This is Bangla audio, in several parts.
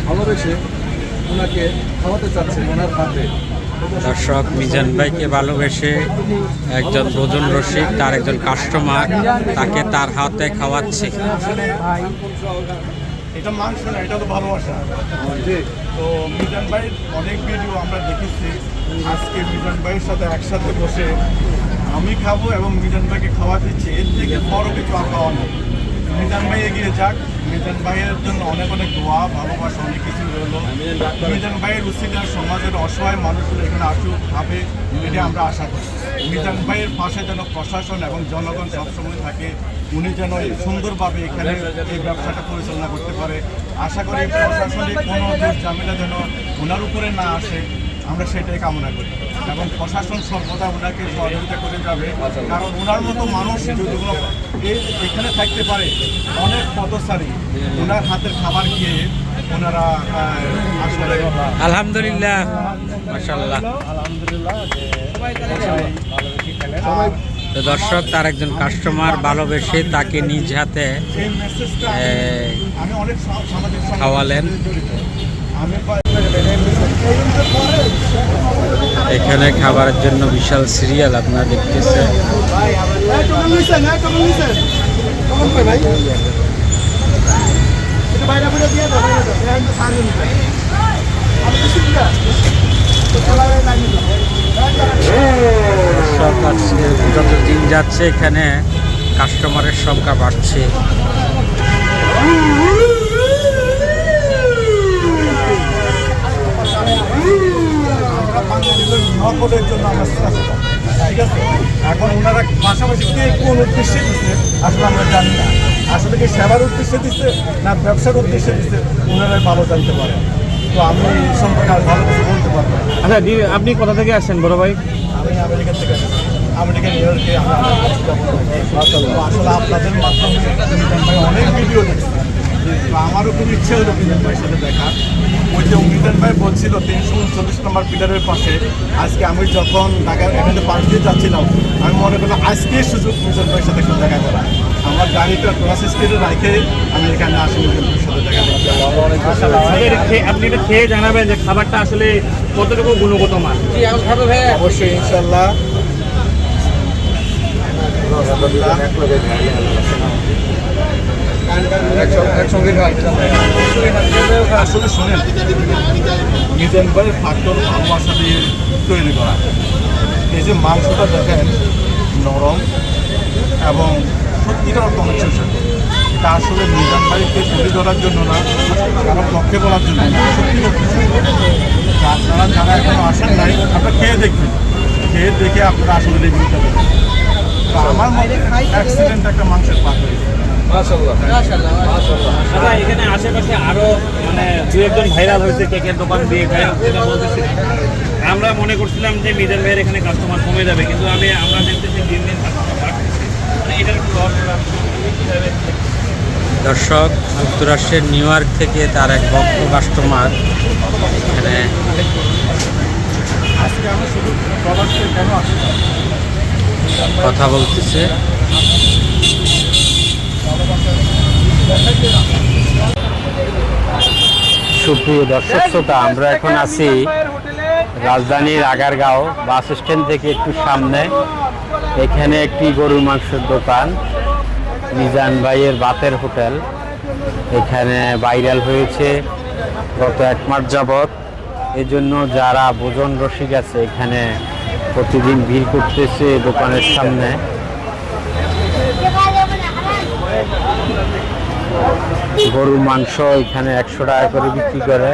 ভালোবেসে ওনাকে খাওয়াতে চাচ্ছেন ওনার হাতে। দর্শক মিজান ভাইকে ভালোবেসে একজন ভোজন রসিক তার একজন কাস্টমার তাকে তার হাতে খাওয়াচ্ছে। এটা মাংস না, এটা তো ভালোবাসা। তো মিজান ভাইয়ের অনেক ভিডিও আমরা দেখেছি। আজকে মিজান ভাইয়ের সাথে একসাথে বসে আমি খাবো এবং মিজান ভাইকে খাওয়া দিচ্ছি, এর থেকে বড় কিছু আর খাওয়া নেই। মিজান ভাই এগিয়ে যাক, মিজান ভাইয়ের জন্য অনেক অনেক দোয়া, ভালোবাসা অনেক কিছু রইলো। মিজান ভাইয়ের উচিলার সমাজের অসহায় মানুষগুলো এখানে আসুক, খাবে, এটা আমরা আশা করি। মিজান ভাইয়ের পাশে যেন প্রশাসন এবং জনগণ সবসময় থাকে, উনি যেন সুন্দরভাবে এখানে এই ব্যবসাটা পরিচালনা করতে পারে। আশা করি প্রশাসনিক কোনো ঝামেলা যেন ওনার উপরে না আসে, আমরা সেটাই কামনা করি। এবং প্রশাসন সর্বদা ওনাকে সহযোগিতা করে যাবে, কারণ ওনার মতো মানুষ যেগুলো এখানে থাকতে পারে অনেক পথচারী ওনার হাতের খাবার খেয়ে ওনারা আসলে আলহামদুলিল্লাহ, মাশাআল্লাহ। তো দর্শক তার একজন কাস্টমার ভালোবেসে তাকে নিজ হাতে খাওয়ালেন। এখানে খাবারের জন্য বিশাল সিরিয়াল আপনারা দেখতেছেন। যত দিন যাচ্ছে এখানে কাস্টমারের সংখ্যা বাড়ছে। জন্য আমরা ঠিক আছে। এখন ওনারা পাশাপাশি কে কোন উদ্দেশ্যে দিচ্ছে আসলে আমরা জানি না। আসলে কি সেবার উদ্দেশ্যে দিচ্ছে না ব্যবসার উদ্দেশ্যে দিচ্ছে, ওনারাই ভালো জানতে পারে। তো আমি এই সম্পর্কে আর ভালো কিছু বলতে পারবো না। আচ্ছা, আপনি কোথা থেকে আসছেন বড় ভাই? আমি আমেরিকা থেকে আসছি, আমেরিকা নিউ ইয়র্কে। আসলে আপনাদের মাধ্যমে মিজান ভাই অনেক ভিডিও দেখছি, তো আমারও খুব ইচ্ছে হলো মিজান ভাইয়ের সাথে দেখা। ওই যে মিজান ভাই বলছিল 339 নম্বর পিলারের পাশে, আজকে আমি যখন ঢাকা এখানে পাশ দিয়ে যাচ্ছিলাম, আমি মনে করলাম আজকে সুযোগ মিজান ভাইয়ের সাথে একটু দেখা করা। আমার গাড়িটা ক্রস স্ট্রিটে রাখে আমি এখানে আসি মিজান ভাইয়ের সাথে দেখা করতে। আপনি এটা খেয়ে জানাবেন যে খাবারটা আসলে কতটুকু গুণগত মান। অবশ্যই ইনশাল্লাহ। আসলে শোনেন, মিজান ভাইয়ের ফাটল ভালোবাসা দিয়ে তৈরি করা। এই যে মাংসটা দেখেন নরম এবং সত্যিকার অর্থ অনেক সুস্বাদু। এটা আসলে মিজান ভাইকে তুলে ধরার জন্য না, কারো পক্ষে বলার জন্য না, সত্যি করতেছে। আপনারা যারা এখনো আসেন নাই, আপনারা খেয়ে দেখবেন, খেয়ে দেখে আপনারা আসলে রিভিউটা দেবেন। তো আমার মনে অ্যাক্সিডেন্ট একটা মাংসের পাক হয়েছে। আচ্ছা, এখানে আশেপাশে আরো মানে দু একজন ভাইরাল হয়েছে কেকের দোকান দিয়ে বলতেছি। আমরা মনে করছিলাম যে মিজান ভাইয়ের এখানে কাস্টমার কমে যাবে, কিন্তু আমরা দেখতেছি দিন দিন এটার একটু দর্শক যুক্তরাষ্ট্রের নিউ ইয়র্ক থেকে তার এক ভক্ত কাস্টমার এখানে কথা বলতেছে। সুপ্রিয় দর্শক শ্রোতা, আমরা এখন আছি রাজধানীর আগারগাঁও বাস স্ট্যান্ড থেকে একটু সামনে। এখানে একটি গরুর মাংসের দোকান, মিজান ভাইয়ের বাতের হোটেল। এখানে ভাইরাল হয়েছে গত 1 মাস যাবৎ। এজন্য যারা ভোজন রসিক আছে এখানে প্রতিদিন ভিড় করতেছে দোকানের সামনে। গরুর মাংস এখানে 100 টাকা করে বিক্রি করে,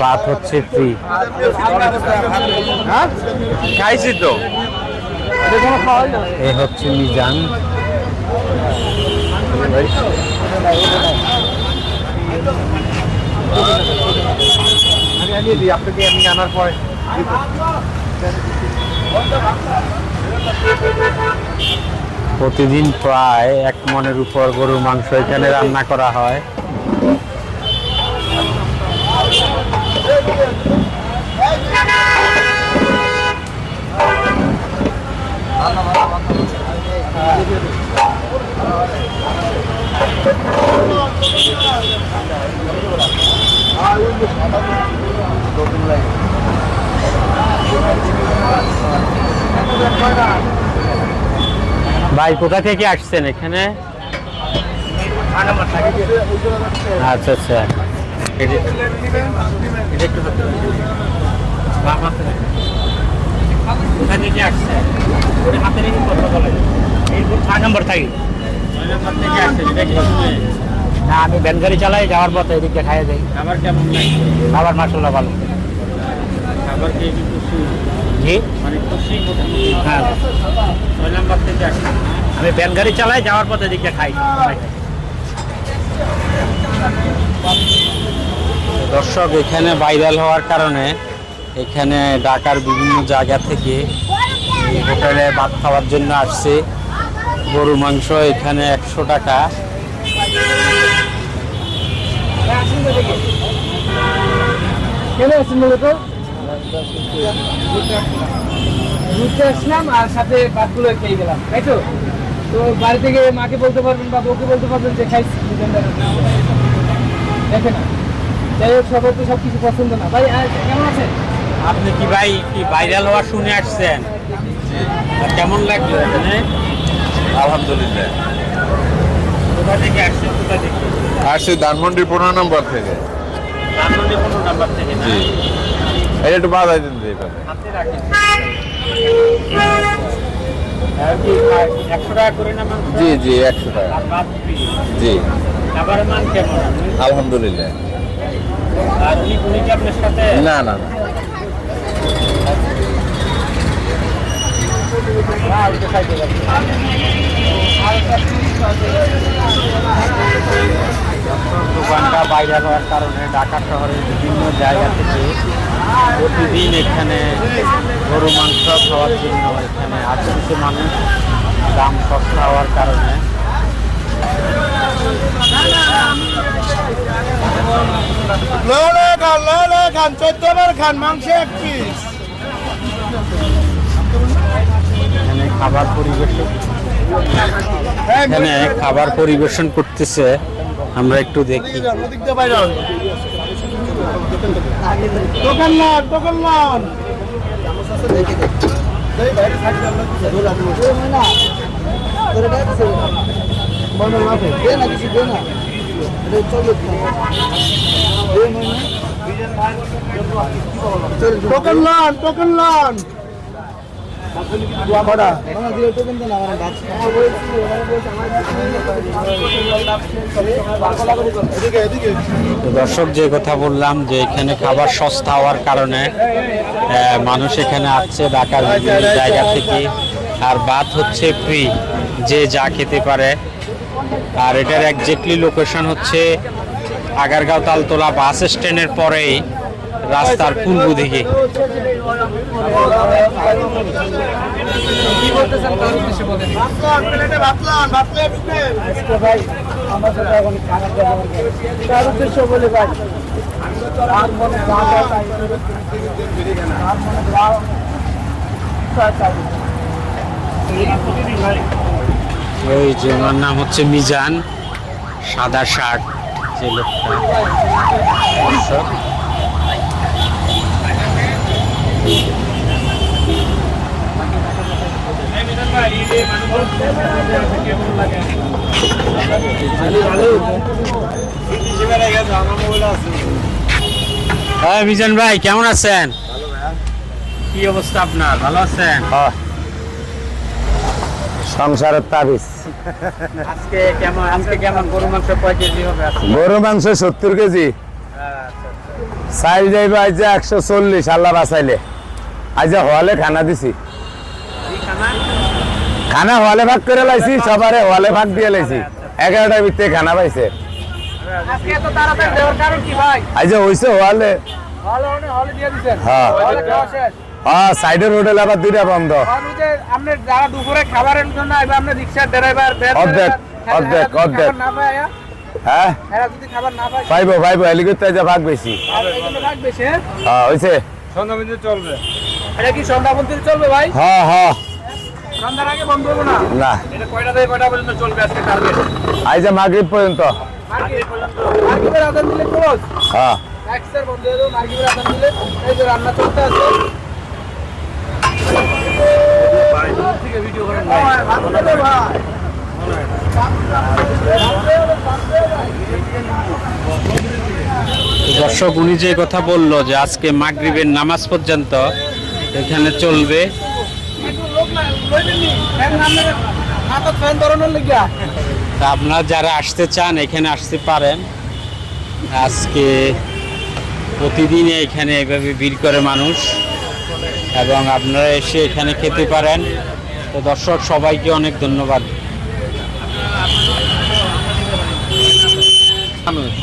ভাত হচ্ছে ফ্রি। খাইছি তো, এ হচ্ছে মিজান। আপনাকে আমি আনার পরে প্রতিদিন প্রায় 1 মণের উপর গরুর মাংস এখানে রান্না করা হয়। ভাই কোথা থেকে আসছেন এখানে? আচ্ছা আচ্ছা, কোথা থেকে আসছে? হাতে রেখে কথা বলে এই 6 নম্বর থাকি। 6 নম্বর থেকে আসছে, এটা কি শুনে? না, আমি ভ্যান গাড়ি চালাই, যাওয়ার পথে এদিকে খাইয়ে যাই। খাবার কেমন লাগছে? খাবার মাসাল্লাহ ভালো। খাবার খেয়ে কি খুশি? জি, মানে খুশি মোটামুটি। হ্যাঁ, 6 নম্বর থেকে আসছে। আমি ভ্যান গাড়ি চালাই, যাওয়ার পথে এদিকে খাই। দর্শক, এখানে ভাইরাল হওয়ার কারণে এখানে ঢাকার বিভিন্ন জায়গা থেকে এই হোটেলে ভাত খাওয়ার জন্য আসছে। গরু মাংস এখানে 100 টাকা। ঘুরতে আসলাম আর সাথে ভাতগুলো খেয়ে গেলাম, তাই তো? তো বাড়ি থেকে মাকে বলতে পারবেন বা বউকে বলতে পারবেন যে খাইছি। দেখে না, যাই হোক, সবার তো সব কিছু পছন্দ না। ভাই কেমন আছেন? আপনি কি ভাই কি ভাইরাল হওয়া শুনে আসছেন? আর কেমন লাগলো এখানে? আলহামদুলিল্লাহ। কোথা থেকে আসছেন? কোথা থেকে? আসছি ধানমন্ডি 15 নম্বর থেকে। ধানমন্ডি 15 নাম্বার থেকে না? জি। এটা একটু বাধাই দিন যে এটা। হাতে রাখেন। আর কি 100 টাকা করে না মাংস? জি জি 100 টাকা। আর ভাত ফ্রি। জি খাবারের মান কেমন? আলহামদুলিল্লাহ। আর উনি কি আপনার সাথে? না না না। দোকানটা বাইরে হওয়ার কারণে ঢাকা শহরের বিভিন্ন জায়গা থেকে প্রতিদিন এখানে গরু মাংস খাওয়ার জন্য এখানে আসছে মানুষ। দাম সস্তা হওয়ার কারণে খান 14 বার খান, মাংস 1 পিস। এখানে খাবার পরিবেশন করতেছে, আমরা একটু দেখি। দোকান লন। Token loan. তো দর্শক, যে কথা বললাম যে এখানে খাবার সস্তা হওয়ার কারণে মানুষ এখানে আসছে ঢাকার বিভিন্ন জায়গা থেকে। আর ভাত হচ্ছে ফ্রি, যে যা খেতে পারে। আর এটার একজ্যাক্টলি লোকেশন হচ্ছে আগারগাঁও তালতলা বাস স্ট্যান্ডের পরেই রাস্তার পূর্ব দিকে। কি বলতেছেন তার উদ্দেশ্যে বলেন। ভাই আমার সাথে এখন খারাপ ব্যবহার করে, তার উদ্দেশ্য বলে ভাই আর মনে ওই যে ওনার নাম হচ্ছে মিজান, সাদা শার্ট যে লোকটা। দর্শক, মিজান ভাই কেমন আছেন? কি অবস্থা আপনার? ভালো আছেন? সংসারের তাবিজ। আজকে কেমন গরু মাংস কয় কেজি হবে? গরু মাংস 70 কেজি। চাইল যাইবে আজ 140, আল্লাহ বাঁচাইলে। আজ হলে খানা দিছি, খানা হলে ভাগ করে লাইছি, সবারে হলে ভাগ দিয়ে লাইছি। 11টার ভিতরে খানা পাইছে। আজকে এত তাড়াতাড়ি দেওয়ার কারণ কি ভাই? আজ হইছে হলে। হলে দিয়ে দিবেন। হ্যাঁ হলে খাওয়া শেষ। হ্যাঁ, সাইডের হোটেল আবার 2টা বন্ধ। কারণ ওই যে আপনার যারা দুপুরে খাবারের জন্য আইবা, আপনার রিকশার ড্রাইভার অর্ধেক। না পায়, হ্যাঁ এরা যদি খাবার না পায় পাইবো হেলিকপ্টার যা ভাগ বেশি। আর এই জন্য থাকবে সে। হ্যাঁ হইছে। এটা কি সন্ধ্যা পর্যন্ত চলবে ভাই? হ্যাঁ সন্ধ্যার আগে বন্ধ হবে না? না, এটা কয়টা থেকে কয়টা পর্যন্ত চলবে আজকে টার্গেট? আজ মাগরিব পর্যন্ত। মাগরিবের আজান দিলে ক্লোজ। হ্যাঁ এক্সের বন্ধ হয়ে যাবে মার্কেটের আদান দিলে এই যে রান্না চলতে আছে থেকে ভিডিও করেন দর্শক উনি যে কথা বললো যে আজকে মাগরিবের নামাজ পর্যন্ত এখানে চলবে, হাতত ফ্যান ধরানোর লেগিয়া তা আপনারা যারা আসতে চান এখানে আসতে পারেন। আজকে প্রতিদিন এখানে এভাবে ভিড় করে মানুষ এবং আপনারা এসে এখানে খেতে পারেন। তো দর্শক সবাইকে অনেক ধন্যবাদ। মানুষ